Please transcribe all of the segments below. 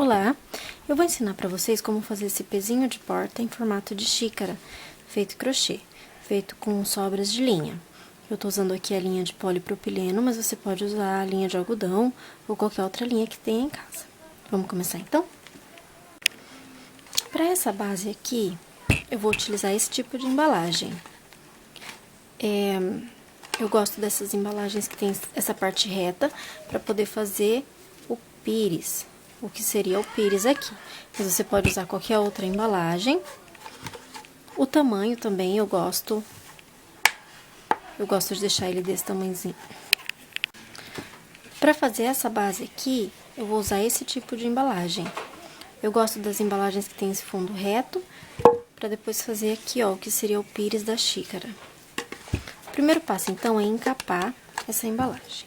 Olá, eu vou ensinar para vocês como fazer esse pezinho de porta em formato de xícara, feito crochê, feito com sobras de linha. Eu tô usando aqui a linha de polipropileno, mas você pode usar a linha de algodão ou qualquer outra linha que tenha em casa. Vamos começar então? Para essa base aqui, eu vou utilizar esse tipo de embalagem. Eu gosto dessas embalagens que tem essa parte reta para poder fazer o pires. O que seria o pires aqui. Mas você pode usar qualquer outra embalagem. O tamanho também eu gosto de deixar ele desse tamanhozinho. Para fazer essa base aqui, eu vou usar esse tipo de embalagem. Eu gosto das embalagens que tem esse fundo reto, para depois fazer aqui, ó, o que seria o pires da xícara. O primeiro passo, então, é encapar essa embalagem.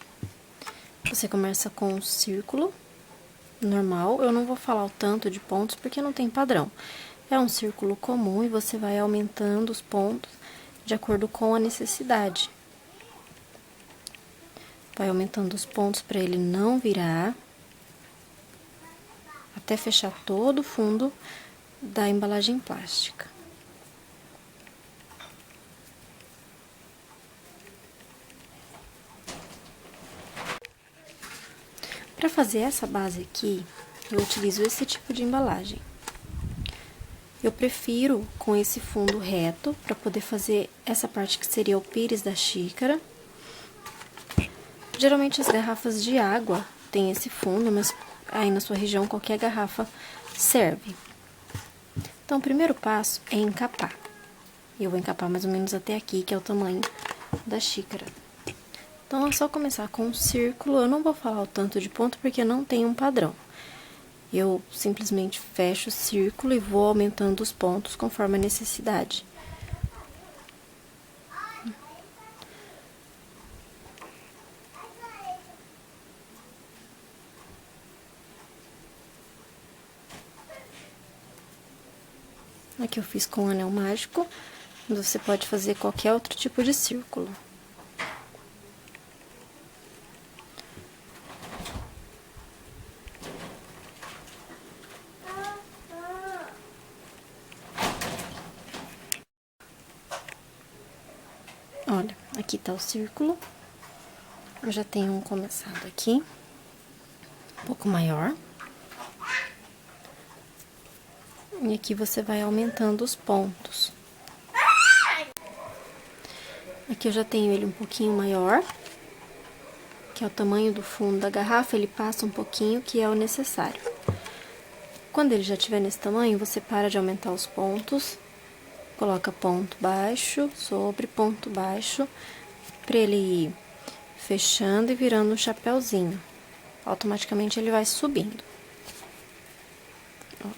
Você começa com um círculo normal, eu não vou falar o tanto de pontos porque não tem padrão. É um círculo comum e você vai aumentando os pontos de acordo com a necessidade. Vai aumentando os pontos para ele não virar, até fechar todo o fundo da embalagem plástica. Para fazer essa base aqui, eu utilizo esse tipo de embalagem. Eu prefiro com esse fundo reto, para poder fazer essa parte que seria o pires da xícara. Geralmente as garrafas de água têm esse fundo, mas aí na sua região qualquer garrafa serve. Então, o primeiro passo é encapar. Eu vou encapar mais ou menos até aqui, que é o tamanho da xícara. Então, é só começar com um círculo. Eu não vou falar o tanto de ponto, porque não tem um padrão. Eu simplesmente fecho o círculo e vou aumentando os pontos conforme a necessidade. Aqui eu fiz com um anel mágico, mas você pode fazer qualquer outro tipo de círculo. Olha, aqui tá o círculo. Eu já tenho um começado aqui, um pouco maior. E aqui você vai aumentando os pontos. Aqui eu já tenho ele um pouquinho maior, que é o tamanho do fundo da garrafa, ele passa um pouquinho, que é o necessário. Quando ele já estiver nesse tamanho, você para de aumentar os pontos, coloca ponto baixo sobre ponto baixo, para ele ir fechando e virando um chapéuzinho. Automaticamente ele vai subindo. Ó,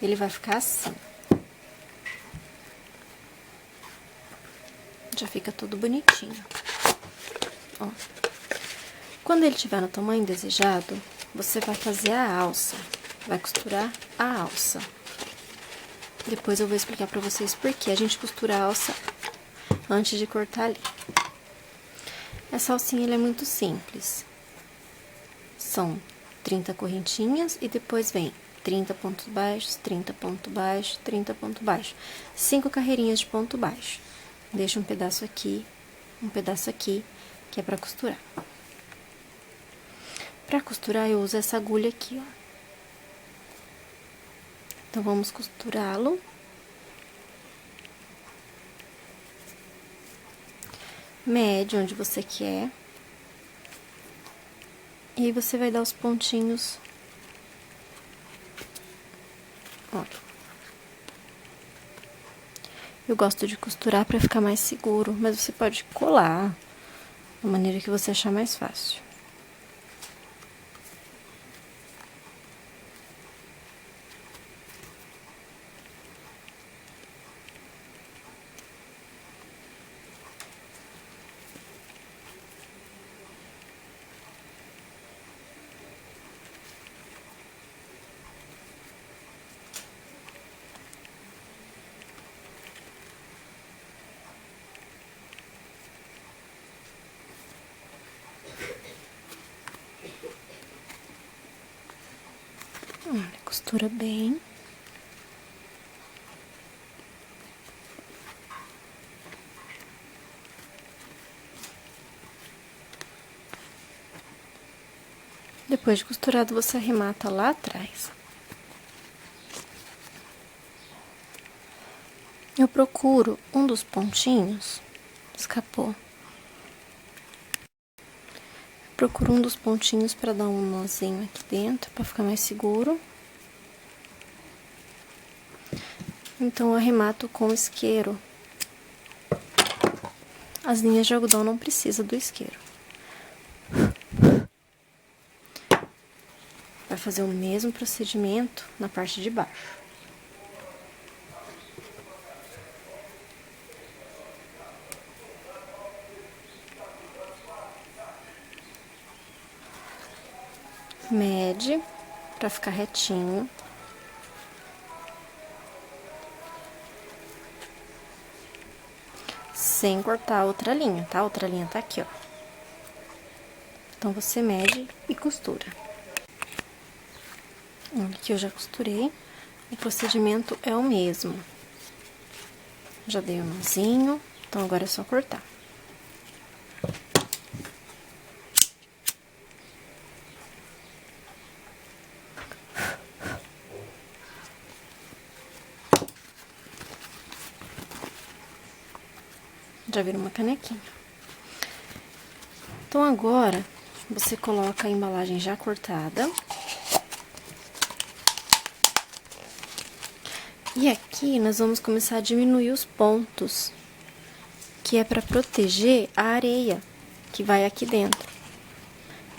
ele vai ficar assim. Já fica tudo bonitinho. Ó. Quando ele estiver no tamanho desejado, você vai fazer a alça. Vai costurar a alça. Depois eu vou explicar pra vocês por que a gente costura a alça antes de cortar ali. Essa alcinha ela é muito simples. São 30 correntinhas e depois vem 30 pontos baixos, 30 pontos baixos, 30 pontos baixos. 5 carreirinhas de ponto baixo. Deixa um pedaço aqui, que é pra costurar. Pra costurar, eu uso essa agulha aqui, ó. Então, vamos costurá-lo. Mede onde você quer. E aí, você vai dar os pontinhos. Ó. Eu gosto de costurar pra ficar mais seguro, mas você pode colar da maneira que você achar mais fácil. Olha, costura bem. Depois de costurado, você arremata lá atrás. Eu procuro um dos pontinhos, escapou. Procuro um dos pontinhos para dar um nozinho aqui dentro, para ficar mais seguro. Então, eu arremato com o isqueiro. As linhas de algodão não precisam do isqueiro. Vai fazer o mesmo procedimento na parte de baixo. Mede para ficar retinho. Sem cortar a outra linha, tá? A outra linha tá aqui, ó. Então, você mede e costura. Aqui eu já costurei. O procedimento é o mesmo. Já dei um nozinho, então agora é só cortar. Já vira uma canequinha. Então, agora, você coloca a embalagem já cortada. E aqui, nós vamos começar a diminuir os pontos, que é para proteger a areia que vai aqui dentro.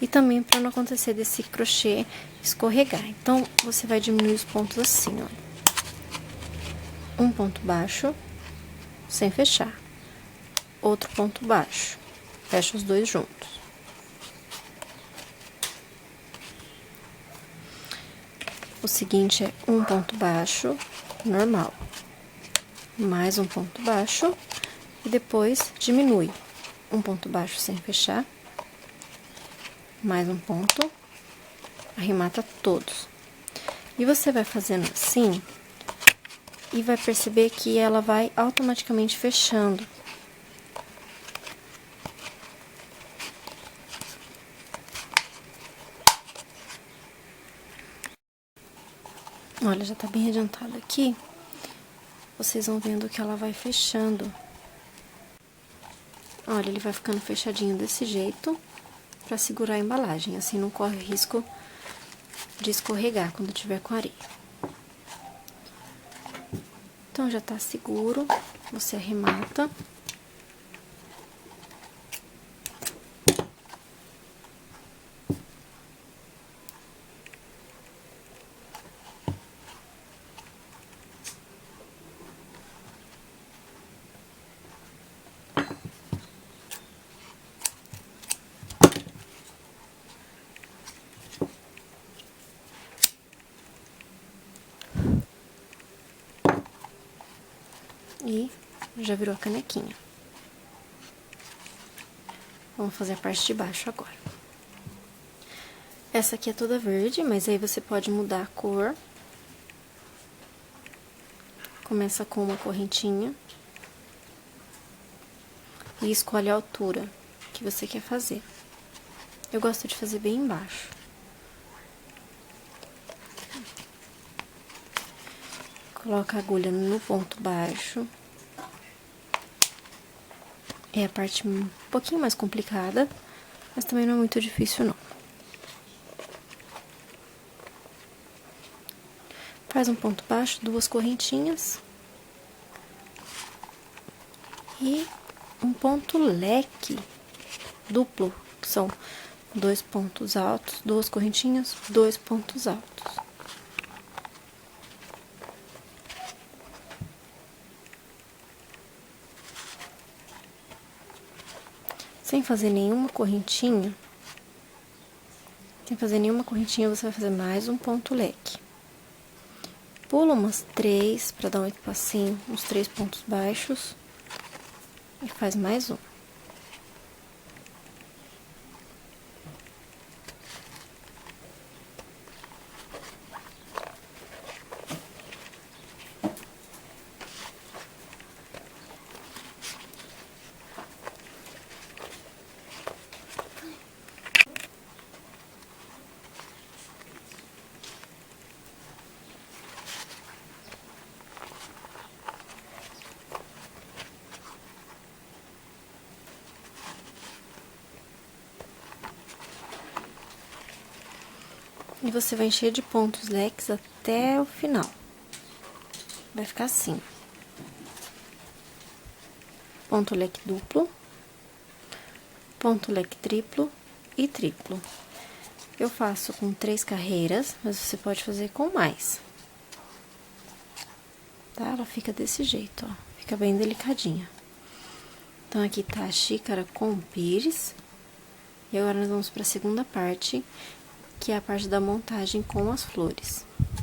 E também para não acontecer desse crochê escorregar. Então, você vai diminuir os pontos assim, ó. Um ponto baixo, sem fechar. Outro ponto baixo, fecha os dois juntos. O seguinte é um ponto baixo, normal. Mais um ponto baixo e depois diminui. Um ponto baixo sem fechar. Mais um ponto, arremata todos. E você vai fazendo assim e vai perceber que ela vai automaticamente fechando. Olha, já tá bem adiantado aqui. Vocês vão vendo que ela vai fechando. Olha, ele vai ficando fechadinho desse jeito pra segurar a embalagem. Assim não corre risco de escorregar quando tiver com areia. Então, já tá seguro. Você arremata. E já virou a canequinha. Vamos fazer a parte de baixo agora. Essa aqui é toda verde, mas aí você pode mudar a cor. Começa com uma correntinha. E escolhe a altura que você quer fazer. Eu gosto de fazer bem embaixo. Coloca a agulha no ponto baixo. É a parte um pouquinho mais complicada, mas também não é muito difícil, não. Faz um ponto baixo, duas correntinhas. E um ponto leque duplo, que são dois pontos altos, duas correntinhas, dois pontos altos. Sem fazer nenhuma correntinha, você vai fazer mais um ponto leque. Pula umas 3 para dar um espacinho, uns 3 pontos baixos. E faz mais um. E você vai encher de pontos leques até o final. Vai ficar assim. Ponto leque duplo, ponto leque triplo e triplo. Eu faço com 3 carreiras, mas você pode fazer com mais. Tá? Ela fica desse jeito, ó. Fica bem delicadinha. Então, aqui tá a xícara com o pires. E agora, nós vamos para a segunda parte, que é a parte da montagem com as flores.